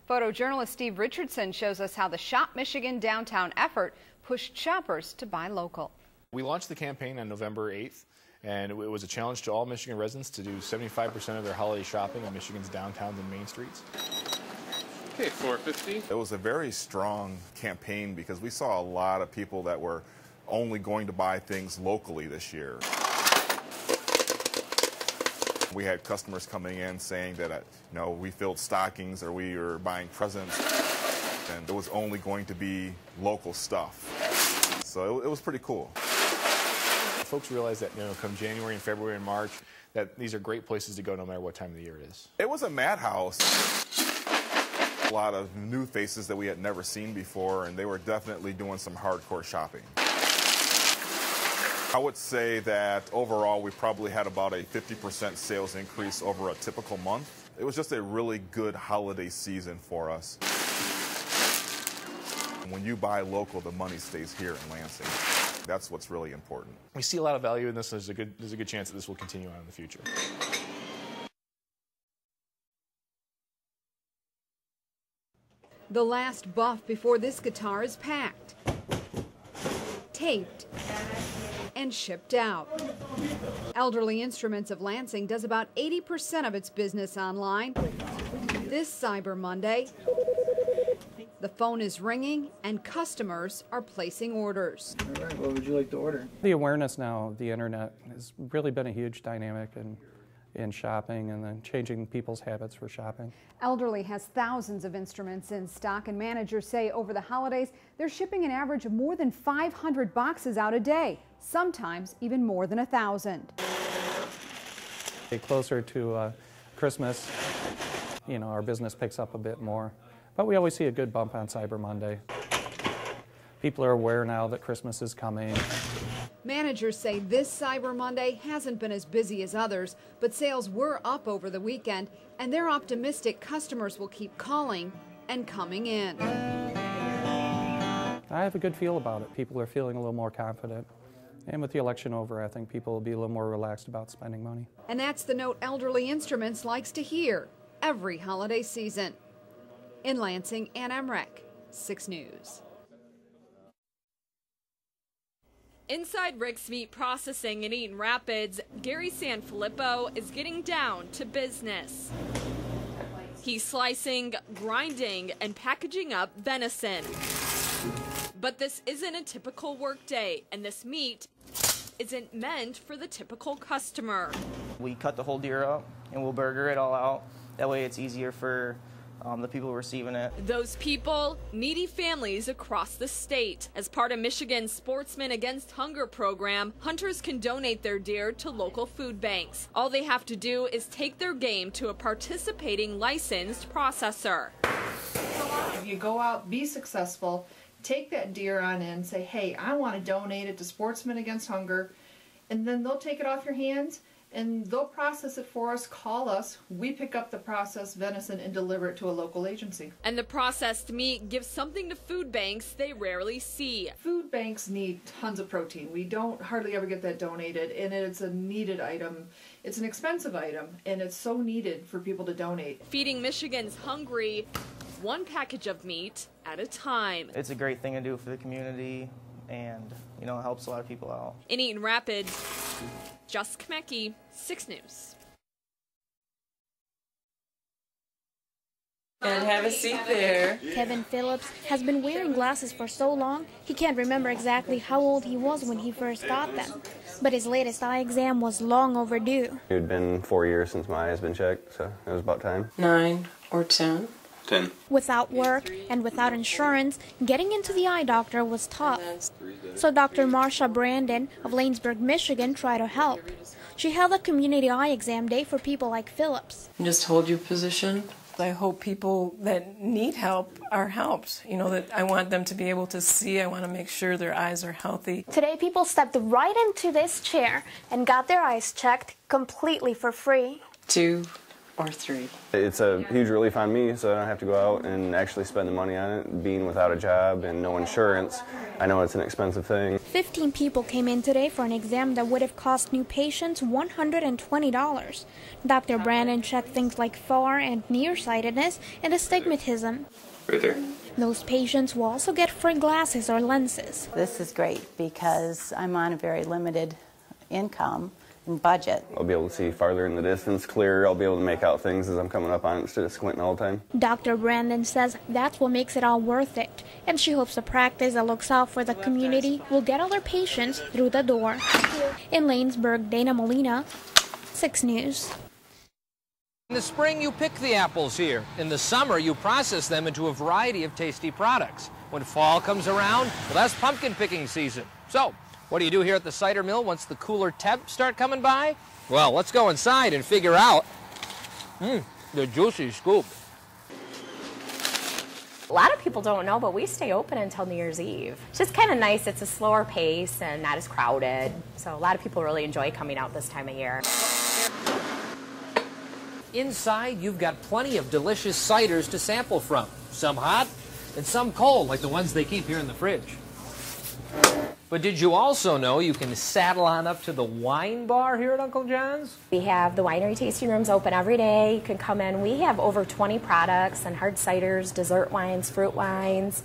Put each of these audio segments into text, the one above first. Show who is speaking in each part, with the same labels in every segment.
Speaker 1: Photojournalist Steve Richardson shows us how the Shop Michigan Downtown effort pushed shoppers to buy local.
Speaker 2: We launched the campaign on November 8th, and it was a challenge to all Michigan residents to do 75% of their holiday shopping in Michigan's downtowns and main streets.
Speaker 3: Okay, $4.50.
Speaker 4: It was a very strong campaign because we saw a lot of people that were only going to buy things locally this year. We had customers coming in saying that, we filled stockings or we were buying presents, and it was only going to be local stuff. So it was pretty cool.
Speaker 2: Folks realize that, come January and February and March, that these are great places to go no matter what time of the year it is.
Speaker 4: It was a madhouse. A lot of new faces that we had never seen before, and they were definitely doing some hardcore shopping. I would say that overall we probably had about a 50% sales increase over a typical month. It was just a really good holiday season for us. When you buy local, the money stays here in Lansing. That's what's really important.
Speaker 2: We see a lot of value in this. There's a good chance that this will continue on in the future.
Speaker 1: The last buff before this guitar is packed, taped, and shipped out. Elderly Instruments of Lansing does about 80% of its business online. This Cyber Monday, the phone is ringing and customers are placing orders.
Speaker 5: All right, what would you like to order?
Speaker 6: The awareness now of the internet has really been a huge dynamic in shopping and then changing people's habits for shopping.
Speaker 1: Elderly has thousands of instruments in stock, and managers say over the holidays they're shipping an average of more than 500 boxes out a day, sometimes even more than 1,000.
Speaker 6: Closer to Christmas, our business picks up a bit more, but we always see a good bump on Cyber Monday. People are aware now that Christmas is coming.
Speaker 1: Managers say this Cyber Monday hasn't been as busy as others, but sales were up over the weekend, and they're optimistic customers will keep calling and coming in.
Speaker 6: I have a good feel about it. People are feeling a little more confident. And with the election over, I think people will be a little more relaxed about spending money.
Speaker 1: And that's the note Elderly Instruments likes to hear every holiday season. In Lansing, Ann Emrek, 6 News.
Speaker 7: Inside Rick's Meat Processing in Eaton Rapids, Gary Sanfilippo is getting down to business. He's slicing, grinding, and packaging up venison. But this isn't a typical workday, and this meat isn't meant for the typical customer.
Speaker 8: We cut the whole deer up and we'll burger it all out. That way it's easier for the people receiving it.
Speaker 7: Those people, needy families across the state. As part of Michigan's Sportsmen Against Hunger program, hunters can donate their deer to local food banks. All they have to do is take their game to a participating licensed processor.
Speaker 9: If you go out, be successful, take that deer on in, say, hey, I want to donate it to Sportsmen Against Hunger, and then they'll take it off your hands and they'll process it for us, call us, we pick up the processed venison and deliver it to a local agency.
Speaker 7: And the processed meat gives something to food banks they rarely see.
Speaker 9: Food banks need tons of protein. We don't hardly ever get that donated, and it's a needed item. It's an expensive item, and it's so needed for people to donate.
Speaker 7: Feeding Michigan's hungry, one package of meat at a time.
Speaker 8: It's a great thing to do for the community, and it helps a lot of people out.
Speaker 7: In Eaton Rapids, Just Kmecki, 6 News.
Speaker 10: And have a seat there.
Speaker 11: Kevin Phillips has been wearing glasses for so long, he can't remember exactly how old he was when he first got them. But his latest eye exam was long overdue.
Speaker 12: It had been 4 years since my eye has been checked, so it was about time.
Speaker 10: 9 or 10.
Speaker 12: 10.
Speaker 11: Without work and without insurance, getting into the eye doctor was tough. So Dr. Marsha Brandon of Lanesburg, Michigan tried to help. She held a community eye exam day for people like Phillips.
Speaker 10: Just hold your position. I hope people that need help are helped. That I want them to be able to see. I want to make sure their eyes are healthy.
Speaker 11: Today, people stepped right into this chair and got their eyes checked completely for free.
Speaker 10: 2, or 3.
Speaker 12: It's a huge relief on me, so I don't have to go out and actually spend the money on it. Being without a job and no insurance, I know it's an expensive thing.
Speaker 11: 15 people came in today for an exam that would have cost new patients $120. Dr. Brandon checked things like far and nearsightedness and astigmatism.
Speaker 5: Right there.
Speaker 11: Those patients will also get free glasses or lenses.
Speaker 13: This is great because I'm on a very limited income and budget.
Speaker 12: I'll be able to see farther in the distance, clearer. I'll be able to make out things as I'm coming up on it instead of squinting all the time.
Speaker 11: Dr. Brandon says that's what makes it all worth it, and she hopes the practice that looks out for the community will get other patients through the door. In Lanesburg, Dana Molina, 6 News.
Speaker 14: In the spring, you pick the apples here. In the summer, you process them into a variety of tasty products. When fall comes around, well, that's pumpkin picking season. So, what do you do here at the cider mill once the cooler temps start coming by? Well, let's go inside and figure out the juicy scoop.
Speaker 15: A lot of people don't know, but we stay open until New Year's Eve. It's just kind of nice. It's a slower pace and not as crowded. So a lot of people really enjoy coming out this time of year.
Speaker 14: Inside, you've got plenty of delicious ciders to sample from. Some hot and some cold, like the ones they keep here in the fridge. But did you also know you can saddle on up to the wine bar here at Uncle John's?
Speaker 15: We have the winery tasting rooms open every day. You can come in. We have over 20 products and hard ciders, dessert wines, fruit wines,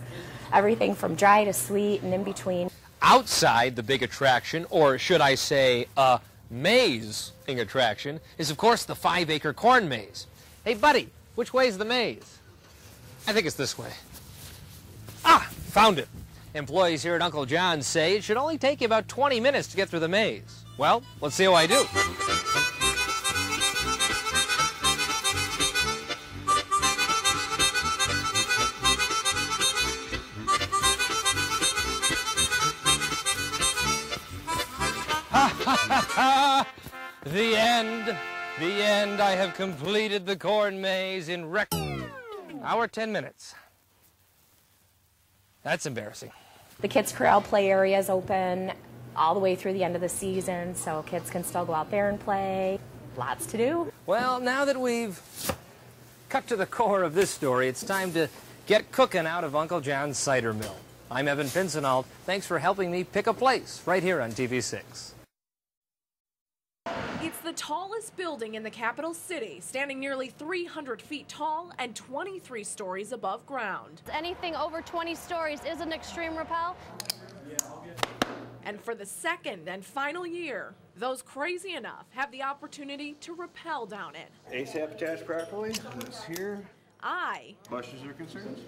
Speaker 15: everything from dry to sweet and in between.
Speaker 14: Outside, the big attraction, or should I say amazing attraction, is of course the 5-acre corn maze. Hey buddy, which way's the maze? I think it's this way. Ah, found it. Employees here at Uncle John's say it should only take you about 20 minutes to get through the maze. Well, let's see how I do. Ha ha ha ha! The end. The end. I have completed the corn maze in hour 10 minutes. That's embarrassing.
Speaker 15: The kids' corral play area is open all the way through the end of the season, so kids can still go out there and play. Lots to do.
Speaker 14: Well, now that we've cut to the core of this story, it's time to get cooking out of Uncle John's cider mill. I'm Evan Pincinalt. Thanks for helping me pick a place right here on TV6.
Speaker 16: It's the tallest building in the capital city, standing nearly 300 feet tall and 23 stories above ground.
Speaker 17: Anything over 20 stories is an extreme rappel.
Speaker 16: And for the second and final year, those crazy enough have the opportunity to rappel down it.
Speaker 18: ASAP attached properly. This here.
Speaker 16: Questions
Speaker 18: or concerns?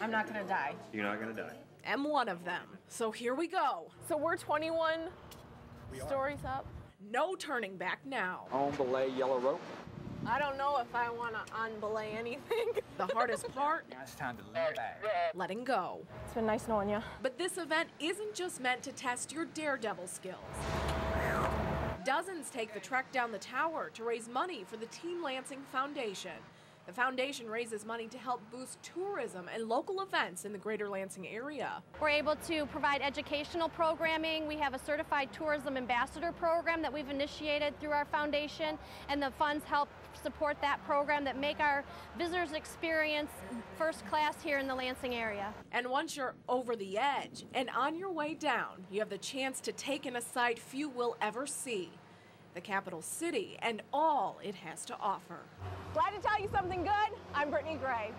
Speaker 16: I'm not going to die.
Speaker 18: You're not going to die.
Speaker 16: Am one of them. So here we go.
Speaker 19: So we're 21 stories up.
Speaker 16: No turning back now.
Speaker 20: On belay yellow rope.
Speaker 19: I don't know if I want to unbelay anything.
Speaker 16: The hardest part?
Speaker 20: Now it's time to lay back.
Speaker 16: Letting go.
Speaker 19: It's been nice knowing you.
Speaker 16: But this event isn't just meant to test your daredevil skills. Dozens take the trek down the tower to raise money for the Team Lansing Foundation. The foundation raises money to help boost tourism and local events in the greater Lansing area.
Speaker 17: We're able to provide educational programming. We have a certified tourism ambassador program that we've initiated through our foundation, and the funds help support that program that make our visitors experience first class here in the Lansing area.
Speaker 16: And once you're over the edge and on your way down, you have the chance to take in a sight few will ever see. The capital city and all it has to offer.
Speaker 19: Glad to tell you something good. I'm Brittany Gray.